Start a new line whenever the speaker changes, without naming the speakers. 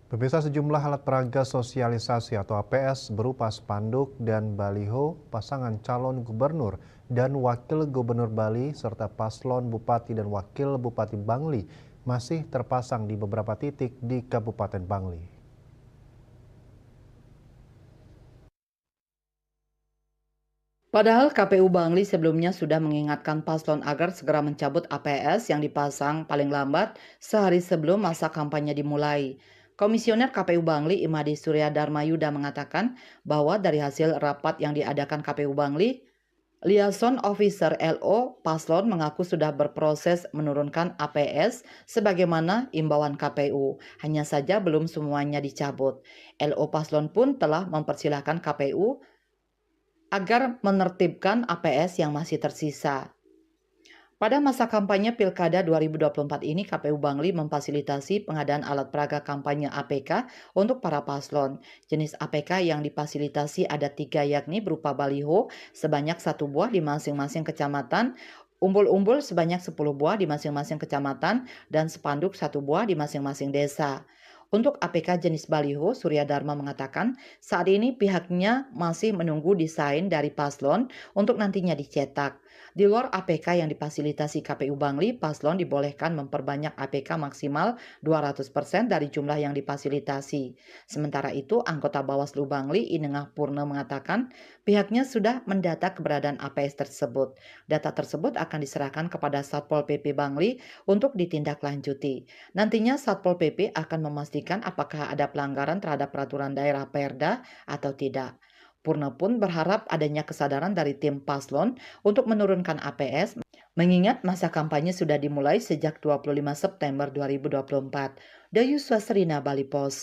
Pemirsa, sejumlah alat peraga sosialisasi atau APS berupa spanduk dan baliho pasangan calon gubernur dan wakil gubernur Bali serta paslon bupati dan wakil bupati Bangli masih terpasang di beberapa titik di Kabupaten Bangli.
Padahal KPU Bangli sebelumnya sudah mengingatkan paslon agar segera mencabut APS yang dipasang paling lambat sehari sebelum masa kampanye dimulai. Komisioner KPU Bangli Imadi Surya Darmayuda mengatakan bahwa dari hasil rapat yang diadakan KPU Bangli, Liaison Officer LO Paslon mengaku sudah berproses menurunkan APS sebagaimana imbauan KPU. Hanya saja belum semuanya dicabut. LO Paslon pun telah mempersilahkan KPU agar menertibkan APS yang masih tersisa. Pada masa kampanye Pilkada 2024 ini, KPU Bangli memfasilitasi pengadaan alat peraga kampanye APK untuk para paslon. Jenis APK yang difasilitasi ada 3, yakni berupa baliho sebanyak 1 buah di masing-masing kecamatan, umbul-umbul sebanyak 10 buah di masing-masing kecamatan, dan spanduk 1 buah di masing-masing desa. Untuk APK jenis baliho, Surya Dharma mengatakan saat ini pihaknya masih menunggu desain dari paslon untuk nantinya dicetak. Di luar APK yang difasilitasi KPU Bangli, paslon dibolehkan memperbanyak APK maksimal 200% dari jumlah yang difasilitasi. Sementara itu, anggota Bawaslu Bangli Inengah Purna mengatakan pihaknya sudah mendata keberadaan APS tersebut. Data tersebut akan diserahkan kepada Satpol PP Bangli untuk ditindaklanjuti. Nantinya Satpol PP akan memastikan apakah ada pelanggaran terhadap peraturan daerah Perda atau tidak. Purna pun berharap adanya kesadaran dari tim paslon untuk menurunkan APS, mengingat masa kampanye sudah dimulai sejak 25 September 2024. Dayu Swasrina, Bali Pos.